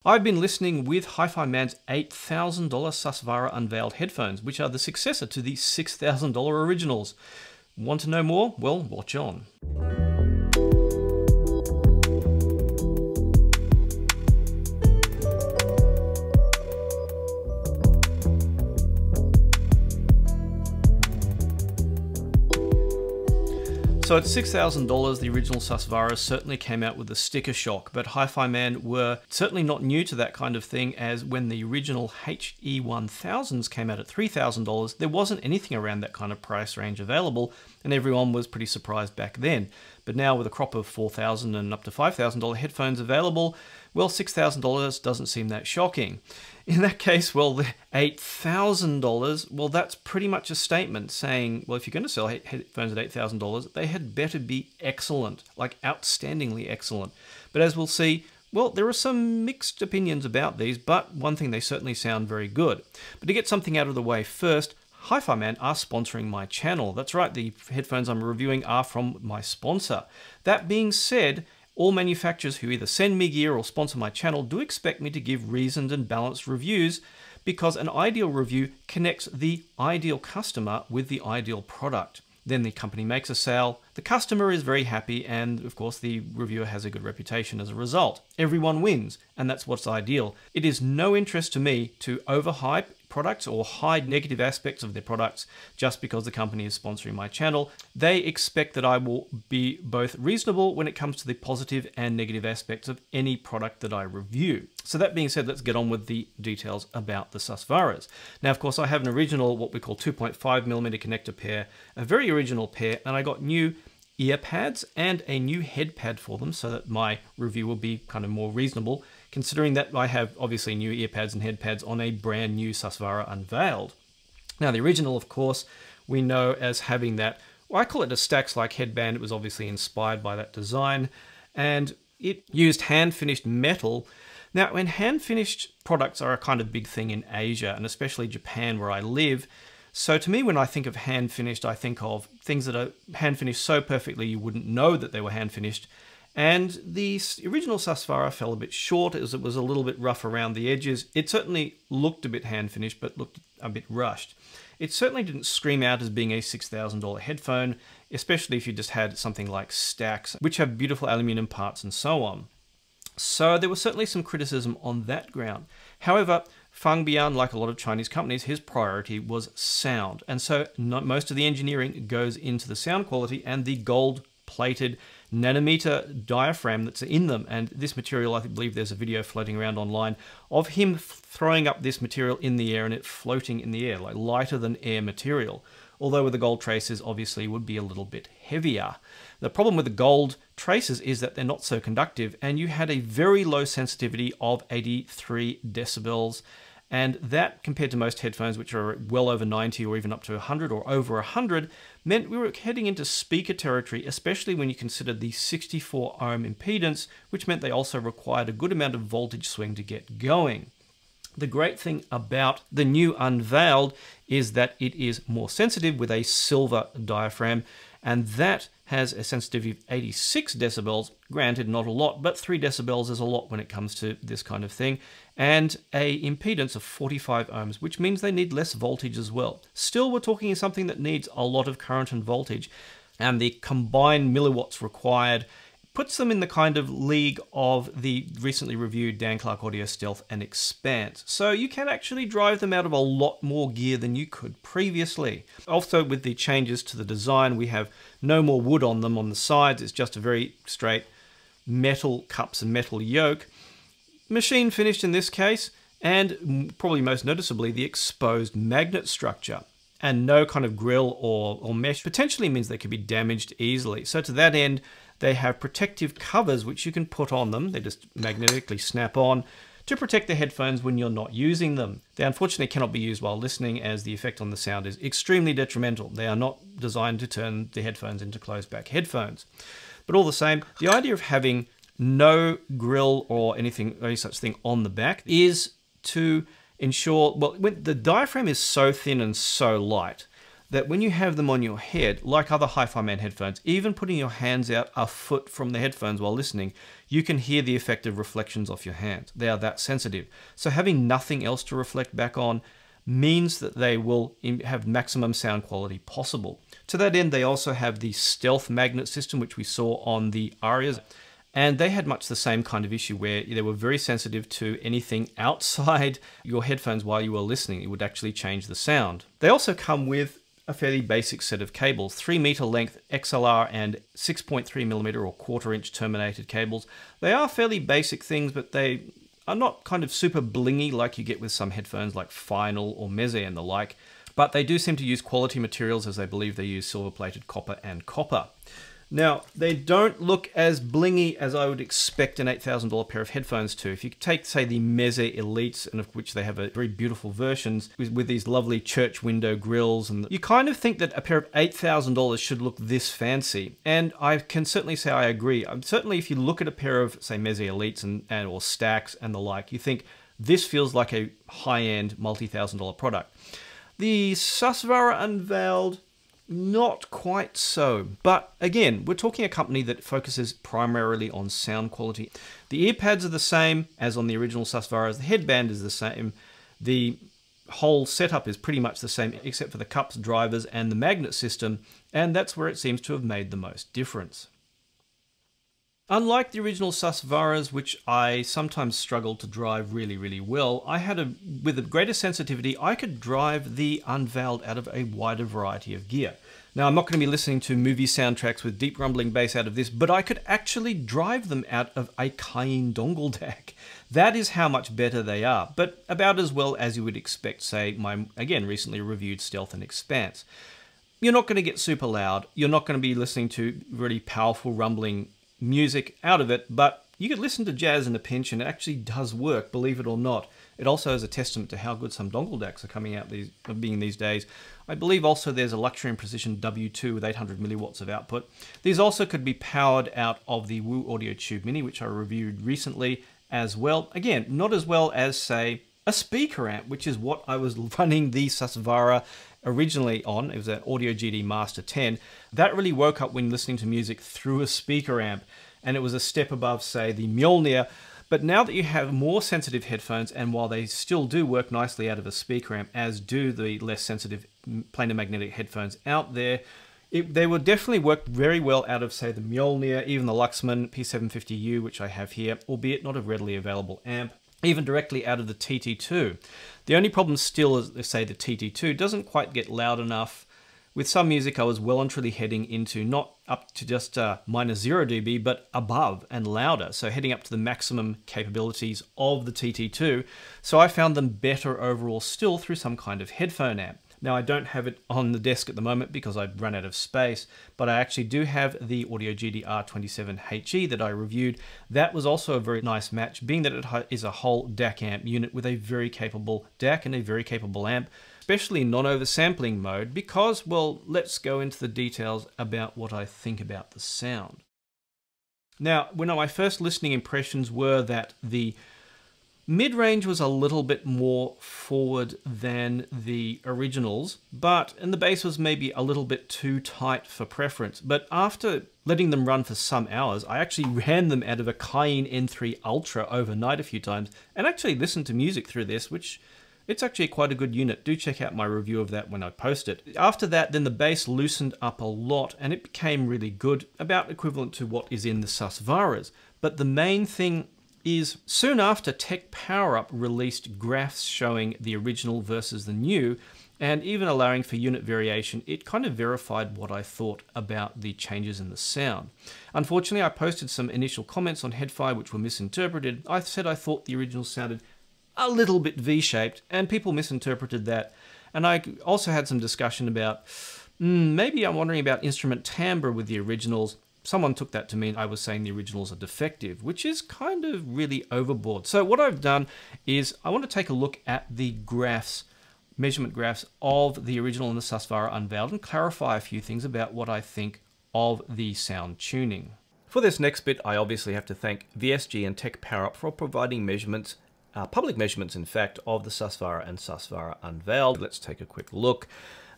I've been listening with HiFiMan's $8,000 Susvara Unveiled headphones, which are the successor to the $6,000 originals. Want to know more? Well, watch on. So at $6,000, the original Susvara certainly came out with a sticker shock, but HiFiMan were certainly not new to that kind of thing, as when the original HE1000s came out at $3,000, there wasn't anything around that kind of price range available, and everyone was pretty surprised back then. But now with a crop of $4,000 and up to $5,000 headphones available, well, $6,000 doesn't seem that shocking. In that case, well, the $8,000, well, that's pretty much a statement saying, well, if you're going to sell headphones at $8,000, they had better be excellent, like outstandingly excellent. But as we'll see, well, there are some mixed opinions about these, but one thing, they certainly sound very good. But to get something out of the way first, HiFiMan are sponsoring my channel. That's right, the headphones I'm reviewing are from my sponsor. That being said, all manufacturers who either send me gear or sponsor my channel do expect me to give reasoned and balanced reviews, because an ideal review connects the ideal customer with the ideal product. Then the company makes a sale, the customer is very happy, and of course the reviewer has a good reputation as a result. Everyone wins, and that's what's ideal. It is no interest to me to overhype products or hide negative aspects of their products just because the company is sponsoring my channel. They expect that I will be both reasonable when it comes to the positive and negative aspects of any product that I review. So that being said, let's get on with the details about the Susvaras. Now, of course, I have an original, what we call 2.5mm connector pair, a very original pair, and I got new ear pads and a new head pad for them so that my review will be kind of more reasonable, considering that I have obviously new ear pads and head pads on a brand new Susvara Unveiled. Now, the original, of course, we know as having that, well, I call it a Stax-like headband. It was obviously inspired by that design, and it used hand-finished metal. Now, when hand-finished products are a kind of big thing in Asia, and especially Japan where I live, so to me, when I think of hand-finished, I think of things that are hand-finished so perfectly you wouldn't know that they were hand-finished. And the original Susvara fell a bit short as it was a little bit rough around the edges. It certainly looked a bit hand-finished, but looked a bit rushed. It certainly didn't scream out as being a $6,000 headphone, especially if you just had something like Stax, which have beautiful aluminum parts and so on. So there was certainly some criticism on that ground. However, Fangbian, like a lot of Chinese companies, his priority was sound. And so most of the engineering goes into the sound quality and the gold-plated nanometer diaphragm that's in them. And this material, I believe there's a video floating around online of him throwing up this material in the air and it floating in the air, like lighter than air material. Although with the gold traces, obviously would be a little bit heavier. The problem with the gold traces is that they're not so conductive, and you had a very low sensitivity of 83 decibels. And that, compared to most headphones, which are well over 90 or even up to 100 or over 100, meant we were heading into speaker territory, especially when you consider the 64 ohm impedance, which meant they also required a good amount of voltage swing to get going. The great thing about the new Unveiled is that it is more sensitive with a silver diaphragm, and that has a sensitivity of 86 decibels, granted not a lot, but 3 decibels is a lot when it comes to this kind of thing, and a impedance of 45 ohms, which means they need less voltage as well. Still, we're talking something that needs a lot of current and voltage, and the combined milliwatts required puts them in the kind of league of the recently reviewed Dan Clark Audio Stealth and Expanse. So you can actually drive them out of a lot more gear than you could previously. Also, with the changes to the design, we have no more wood on them on the sides. It's just a very straight metal cups and metal yoke. Machine finished in this case, and probably most noticeably, the exposed magnet structure. And no kind of grill or mesh potentially means they could be damaged easily. So to that end, they have protective covers which you can put on them. They just magnetically snap on to protect the headphones when you're not using them. They unfortunately cannot be used while listening, as the effect on the sound is extremely detrimental. They are not designed to turn the headphones into closed back headphones. But all the same, the idea of having no grill or any such thing on the back is to ensure, well, when the diaphragm is so thin and so light that when you have them on your head, like other HiFiMan headphones, even putting your hands out a foot from the headphones while listening, you can hear the effect of reflections off your hands. They are that sensitive. So having nothing else to reflect back on means that they will have maximum sound quality possible. To that end, they also have the stealth magnet system, which we saw on the Arias. And they had much the same kind of issue where they were very sensitive to anything outside your headphones while you were listening. It would actually change the sound. They also come with a fairly basic set of cables, 3-meter length XLR and 6.3mm or 1/4-inch terminated cables. They are fairly basic things, but they are not kind of super blingy like you get with some headphones like Final or Meze and the like, but they do seem to use quality materials, as they believe they use silver-plated copper and copper. Now, they don't look as blingy as I would expect an $8,000 pair of headphones to. If you take, say, the Meze Elites, and of which they have a very beautiful versions with these lovely church window grills, and you kind of think that a pair of $8,000 should look this fancy. And I can certainly say I agree. Certainly, if you look at a pair of, say, Meze Elites or Stacks and the like, you think this feels like a high-end multi-$1,000 product. The Susvara Unveiled, not quite so. But again, we're talking a company that focuses primarily on sound quality. The earpads are the same as on the original Susvaras. The headband is the same. The whole setup is pretty much the same, except for the cups, drivers, and the magnet system. And that's where it seems to have made the most difference. Unlike the original Susvaras, which I sometimes struggled to drive really, really well, with a greater sensitivity, I could drive the Unveiled out of a wider variety of gear. Now, I'm not going to be listening to movie soundtracks with deep rumbling bass out of this, but I could actually drive them out of a Cayenne dongle DAC. That is how much better they are, but about as well as you would expect, say, my, again, recently reviewed Stealth and Expanse. You're not going to get super loud. You're not going to be listening to really powerful rumbling music out of it, but you could listen to jazz in a pinch and it actually does work, believe it or not. It also is a testament to how good some dongle DACs are coming out these days. I believe also there's a Luxury and Precision W2 with 800 milliwatts of output. These also could be powered out of the Woo Audio Tube Mini, which I reviewed recently as well. Again, not as well as, say, a speaker amp, which is what I was running the Susvara originally on. It was an Audio GD Master 10. That really woke up when listening to music through a speaker amp, and it was a step above, say, the Mjolnir. But now that you have more sensitive headphones, and while they still do work nicely out of a speaker amp, as do the less sensitive planar magnetic headphones out there, they will definitely work very well out of, say, the Mjolnir, even the Luxman P750U, which I have here, albeit not a readily available amp, even directly out of the TT2. The only problem still is, say, the TT2 doesn't quite get loud enough. With some music, I was well and truly heading into not up to just -0 dB, but above and louder. So heading up to the maximum capabilities of the TT2. So I found them better overall still through some kind of headphone amp. Now, I don't have it on the desk at the moment because I've run out of space, but I actually do have the Audio GD R27HE that I reviewed. That was also a very nice match, being that it is a whole DAC amp unit with a very capable DAC and a very capable amp, especially non-oversampling mode, because, well, let's go into the details about what I think about the sound. Now, when my first listening impressions were that the mid-range was a little bit more forward than the originals, and the bass was maybe a little bit too tight for preference. But after letting them run for some hours, I actually ran them out of a Cayenne N3 Ultra overnight a few times and actually listened to music through this, which it's actually quite a good unit. Do check out my review of that when I post it. After that, then the bass loosened up a lot and it became really good, about equivalent to what is in the Susvaras. But the main thing is, soon after, Tech PowerUp released graphs showing the original versus the new, and even allowing for unit variation. It kind of verified what I thought about the changes in the sound. Unfortunately, I posted some initial comments on HeadFi which were misinterpreted. I said I thought the original sounded a little bit V-shaped, and people misinterpreted that. And I also had some discussion about, maybe I'm wondering about instrument timbre with the originals. Someone took that to mean I was saying the originals are defective, which is kind of really overboard. So what I've done is I want to take a look at the graphs, measurement graphs of the original and the Susvara Unveiled, and clarify a few things about what I think of the sound tuning. For this next bit, I obviously have to thank VSG and Tech PowerUp for providing measurements, public measurements in fact, of the Susvara and Susvara Unveiled. Let's take a quick look.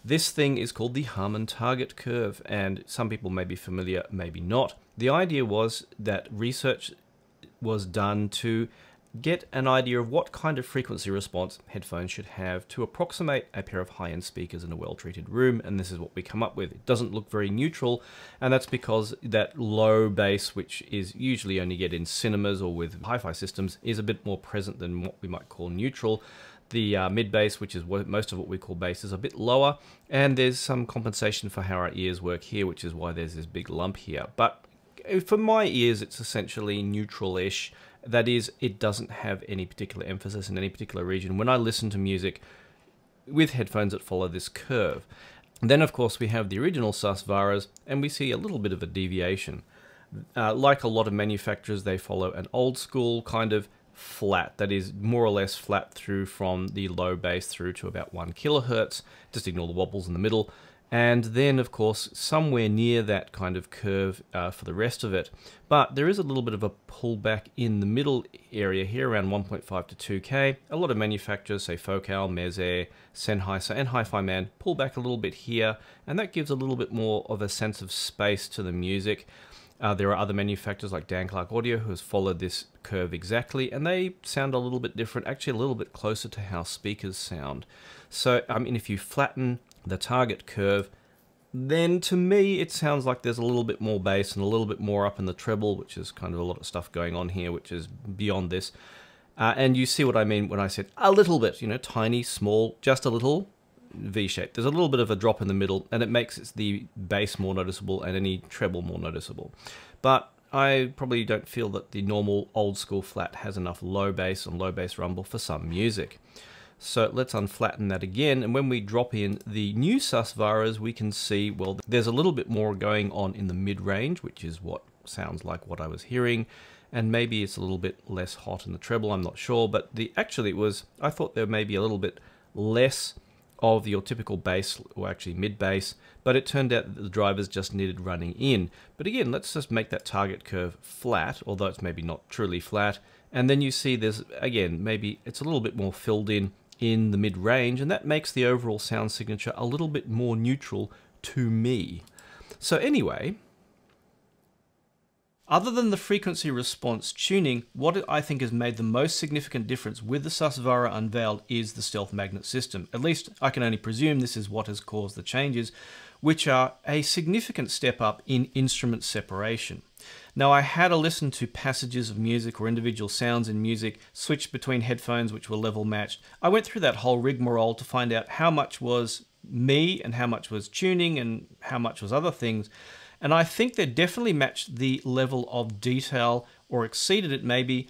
This thing is called the Harman target curve, and some people may be familiar, maybe not. The idea was that research was done to get an idea of what kind of frequency response headphones should have to approximate a pair of high-end speakers in a well-treated room, and this is what we come up with. It doesn't look very neutral, and that's because that low bass, which is usually only get in cinemas or with hi-fi systems, is a bit more present than what we might call neutral. The mid bass, which is most of what we call bass, is a bit lower, and there's some compensation for how our ears work here, which is why there's this big lump here. But for my ears, it's essentially neutral-ish. That is, it doesn't have any particular emphasis in any particular region when I listen to music with headphones that follow this curve. And then, of course, we have the original Susvaras, and we see a little bit of a deviation. Like a lot of manufacturers, they follow an old school kind of flat, that is more or less flat through from the low bass through to about 1 kilohertz. Just ignore the wobbles in the middle. And then, of course, somewhere near that kind of curve for the rest of it. But there is a little bit of a pullback in the middle area here, around 1.5 to 2K. A lot of manufacturers, say Focal, Meze, Sennheiser, and HiFiMan, pull back a little bit here, and that gives a little bit more of a sense of space to the music. There are other manufacturers like Dan Clark Audio who has followed this curve exactly, and they sound a little bit different, actually a little bit closer to how speakers sound. So, I mean, if you flatten the target curve, then to me it sounds like there's a little bit more bass and a little bit more up in the treble, which is kind of a lot of stuff going on here, which is beyond this. And you see what I mean when I said a little bit, you know, tiny, small, just a little V-shape. There's a little bit of a drop in the middle, and it makes the bass more noticeable and any treble more noticeable. But I probably don't feel that the normal old school flat has enough low bass and low bass rumble for some music. So let's unflatten that again, and when we drop in the new Susvaras, we can see, well, there's a little bit more going on in the mid-range, which is what sounds like what I was hearing, and maybe it's a little bit less hot in the treble, I'm not sure, but I thought there may be a little bit less of your typical bass, or actually mid-bass, but it turned out that the drivers just needed running in. But again, let's just make that target curve flat, although it's maybe not truly flat, and then you see there's, again, maybe it's a little bit more filled in the mid-range, and that makes the overall sound signature a little bit more neutral to me. So anyway, other than the frequency response tuning, what I think has made the most significant difference with the Susvara Unveiled is the stealth magnet system. At least I can only presume this is what has caused the changes, which are a significant step up in instrument separation. Now, I had a listen to passages of music or individual sounds in music, switched between headphones which were level matched. I went through that whole rigmarole to find out how much was me and how much was tuning and how much was other things. And I think they definitely matched the level of detail, or exceeded it maybe,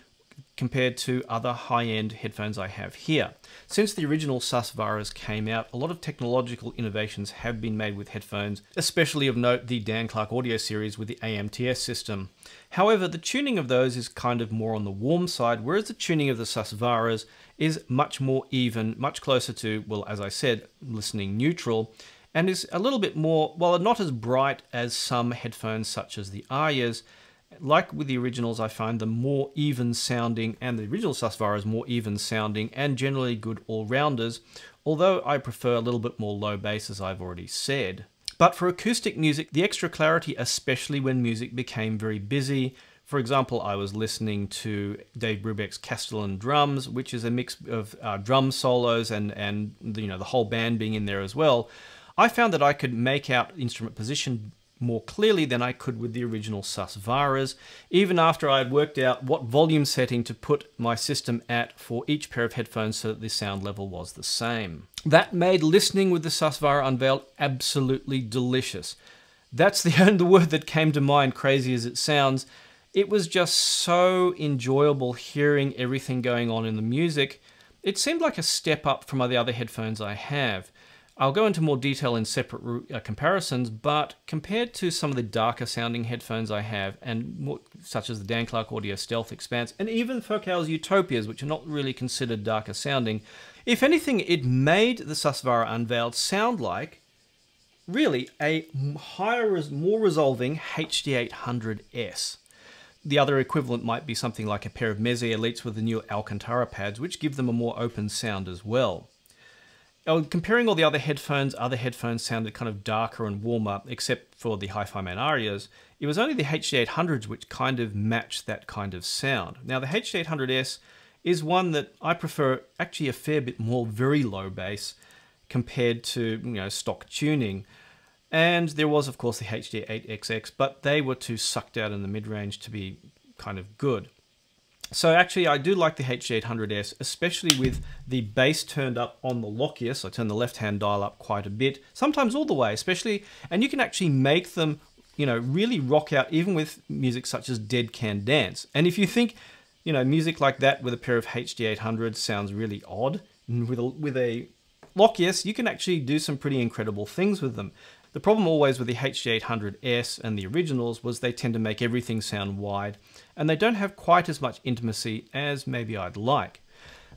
compared to other high-end headphones I have here. Since the original Susvaras came out, a lot of technological innovations have been made with headphones, especially of note the Dan Clark Audio series with the AMTS system. However, the tuning of those is kind of more on the warm side, whereas the tuning of the Susvaras is much more even, much closer to, well, as I said, listening neutral, and is a little bit more, well, not as bright as some headphones such as the Aryas. Like with the originals, I find them more even sounding, and the original Susvaras more even sounding and generally good all-rounders, although I prefer a little bit more low bass, as I've already said. But for acoustic music, the extra clarity, especially when music became very busy. For example, I was listening to Dave Brubeck's Castellan drums, which is a mix of drum solos and you know, the whole band being in there as well. I found that I could make out instrument position more clearly than I could with the original Susvaras, even after I had worked out what volume setting to put my system at for each pair of headphones so that the sound level was the same. That made listening with the Susvara Unveiled absolutely delicious. That's the only word that came to mind, crazy as it sounds. It was just so enjoyable hearing everything going on in the music. It seemed like a step up from the other headphones I have. I'll go into more detail in separate comparisons, but compared to some of the darker sounding headphones I have, and more, such as the Dan Clark Audio Stealth Expanse, and even Focal's Utopias, which are not really considered darker sounding, if anything, it made the Susvara Unveiled sound like, really, a more resolving HD800S. The other equivalent might be something like a pair of Meze Elites with the new Alcantara pads, which give them a more open sound as well. comparing all the other headphones sounded kind of darker and warmer, except for the HiFiMan Arias. It was only the HD800s which kind of matched that kind of sound. Now the HD800S is one that I prefer actually a fair bit more very low bass compared to stock tuning. And there was of course the HD8XX, but they were too sucked out in the mid-range to be kind of good. So actually I do like the HD800S, especially with the bass turned up on the lock ear. So I turn the left-hand dial up quite a bit, sometimes all the way, especially, and you can actually make them, really rock out even with music such as Dead Can Dance. And if you think, music like that with a pair of HD800s sounds really odd, and with a lock ear, you can actually do some pretty incredible things with them. The problem always with the HD800S and the originals was they tend to make everything sound wide, and they don't have quite as much intimacy as maybe I'd like.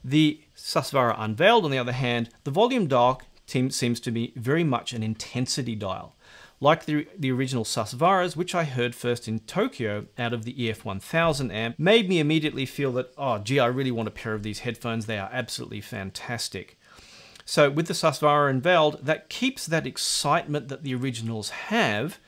The Susvara Unveiled, on the other hand, the volume dial seems to be very much an intensity dial. Like the original Susvaras, which I heard first in Tokyo out of the EF1000 amp, made me immediately feel that, oh gee, I really want a pair of these headphones. They are absolutely fantastic. So with the Susvara Unveiled, that keeps that excitement that the originals have,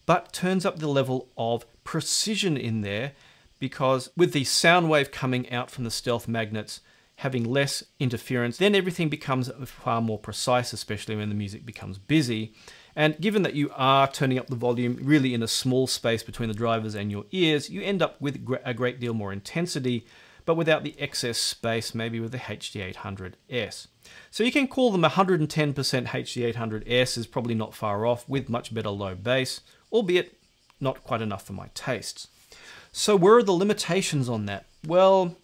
but turns up the level of precision in there, because with the sound wave coming out from the stealth magnets, having less interference, then everything becomes far more precise, especially when the music becomes busy. And given that you are turning up the volume really in a small space between the drivers and your ears, you end up with a great deal more intensity, but without the excess space maybe with the HD800S. So you can call them 110% HD800S is probably not far off, with much better low bass, albeit not quite enough for my tastes. So where are the limitations on that? Well,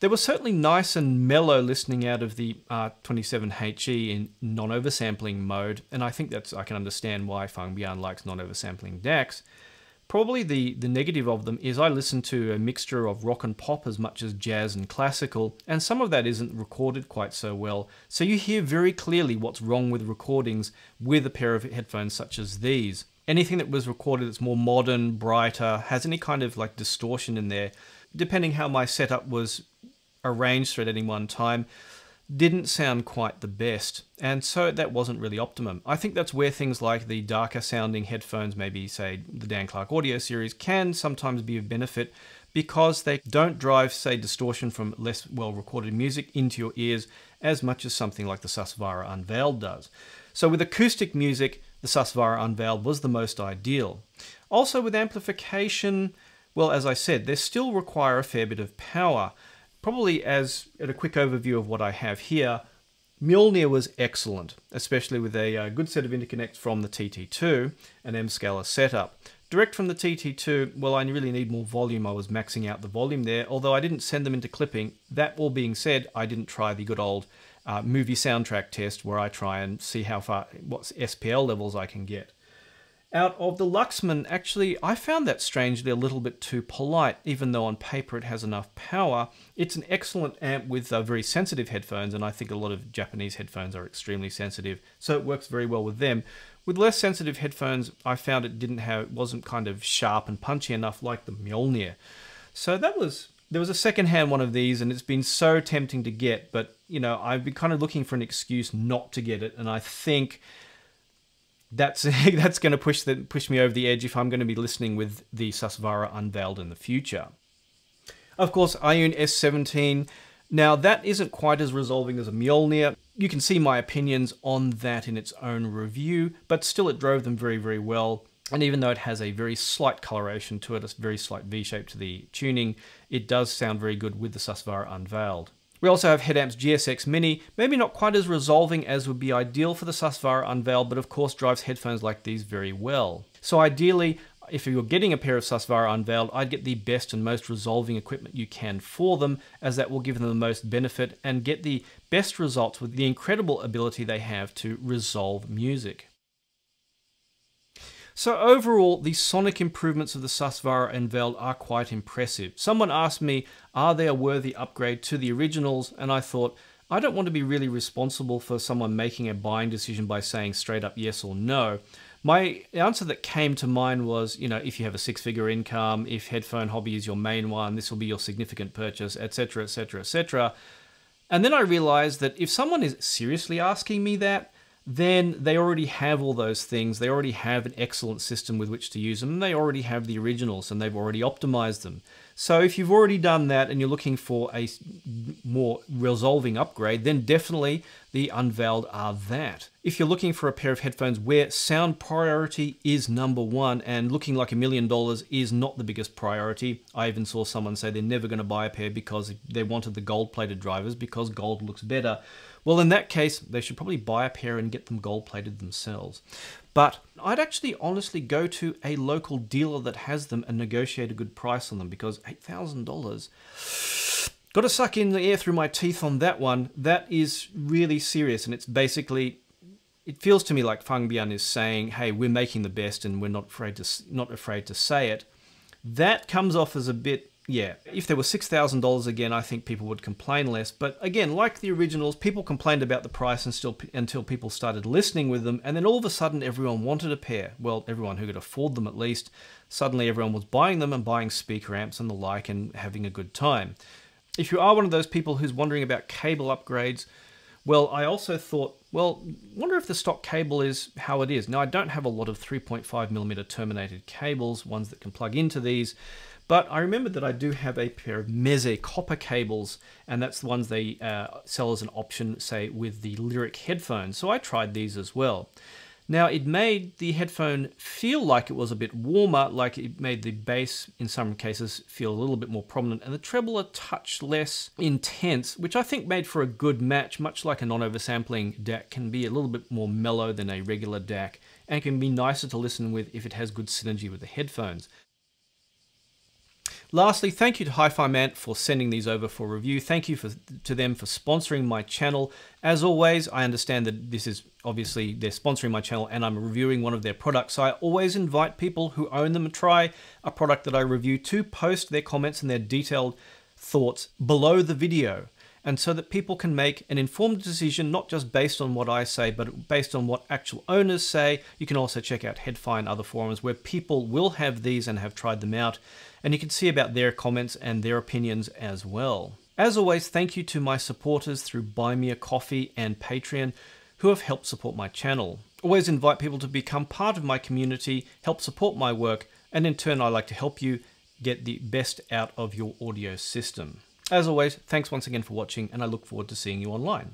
they were certainly nice and mellow listening out of the R27HE in non-oversampling mode, and I think I can understand why Fangbian likes non-oversampling DACs. Probably the negative of them is I listen to a mixture of rock and pop as much as jazz and classical, and some of that isn't recorded quite so well, so you hear very clearly what's wrong with recordings with a pair of headphones such as these. Anything that was recorded that's more modern, brighter, has any kind of like distortion in there, depending how my setup was arranged at any one time, didn't sound quite the best, and so that wasn't really optimum. I think that's where things like the darker sounding headphones, maybe say the Dan Clark Audio series, can sometimes be of benefit, because they don't drive, say, distortion from less well recorded music into your ears as much as something like the Susvara Unveiled does. So with acoustic music, the Susvara Unveiled was the most ideal. Also with amplification, well, as I said, they still require a fair bit of power. Probably as at a quick overview of what I have here, Mjolnir was excellent, especially with a good set of interconnects from the TT2, an M-scaler setup. Direct from the TT2, well, I really need more volume. I was maxing out the volume there, although I didn't send them into clipping. That all being said, I didn't try the good old movie soundtrack test where I try and see what SPL levels I can get. Out of the Luxman, actually, I found that strangely a little bit too polite, even though on paper it has enough power. It's an excellent amp with very sensitive headphones, and I think a lot of Japanese headphones are extremely sensitive, so it works very well with them. With less sensitive headphones, I found it wasn't kind of sharp and punchy enough like the Mjolnir. So there was a second-hand one of these, and it's been so tempting to get, but I've been kind of looking for an excuse not to get it, and I think that's going to push me over the edge if I'm going to be listening with the Susvara Unveiled in the future. Of course, Ioun S17. Now that isn't quite as resolving as a Mjolnir. You can see my opinions on that in its own review, but still it drove them very, very well. And even though it has a very slight coloration to it, a very slight V-shape to the tuning, it does sound very good with the Susvara Unveiled. We also have Headamps GSX Mini, maybe not quite as resolving as would be ideal for the Susvara Unveiled, but of course drives headphones like these very well. So ideally, if you're getting a pair of Susvara Unveiled, I'd get the best and most resolving equipment you can for them, as that will give them the most benefit and get the best results with the incredible ability they have to resolve music. So overall, the sonic improvements of the Susvara Unveiled are quite impressive. Someone asked me, are they a worthy upgrade to the originals? And I thought, I don't want to be really responsible for someone making a buying decision by saying straight up yes or no. My answer that came to mind was, if you have a six-figure income, if headphone hobby is your main one, this will be your significant purchase, etc., etc., etc. And then I realized that if someone is seriously asking me that, then they already have all those things. They already have an excellent system with which to use them. And they already have the originals and they've already optimized them. So if you've already done that and you're looking for a more resolving upgrade, then definitely the Unveiled are that. If you're looking for a pair of headphones where sound priority is #1 and looking like $1 million is not the biggest priority, I even saw someone say they're never going to buy a pair because they wanted the gold-plated drivers because gold looks better. Well, in that case, they should probably buy a pair and get them gold-plated themselves. But I'd actually honestly go to a local dealer that has them and negotiate a good price on them, because $8,000, got to suck in the air through my teeth on that one. That is really serious, and it's basically, it feels to me like Fangbian is saying, hey, we're making the best and we're not afraid to say it. That comes off as a bit, yeah, if there was $6,000 again, I think people would complain less. But again, like the originals, people complained about the price until people started listening with them. And then all of a sudden, everyone wanted a pair. Well, everyone who could afford them at least. Suddenly, everyone was buying them and buying speaker amps and the like and having a good time. If you are one of those people who's wondering about cable upgrades, well, I also thought, well, wonder if the stock cable is how it is. Now, I don't have a lot of 3.5mm terminated cables, ones that can plug into these. But I remember that I do have a pair of Meze copper cables, and that's the ones they sell as an option, say, with the Lyric headphones. So I tried these as well. Now, it made the headphone feel like it was a bit warmer, like it made the bass, in some cases, feel a little bit more prominent, and the treble a touch less intense, which I think made for a good match, much like a non-oversampling DAC can be a little bit more mellow than a regular DAC, and can be nicer to listen with if it has good synergy with the headphones. Lastly, thank you to HiFiMan for sending these over for review. Thank you to them for sponsoring my channel. As always, I understand that this is obviously they're sponsoring my channel and I'm reviewing one of their products. So I always invite people who own them and try a product that I review to post their comments and their detailed thoughts below the video. And so that people can make an informed decision, not just based on what I say, but based on what actual owners say. You can also check out HeadFi and other forums where people will have these and have tried them out. And you can see about their comments and their opinions as well. As always, thank you to my supporters through Buy Me a Coffee and Patreon who have helped support my channel. Always invite people to become part of my community, help support my work, and in turn I like to help you get the best out of your audio system. As always, thanks once again for watching, and I look forward to seeing you online.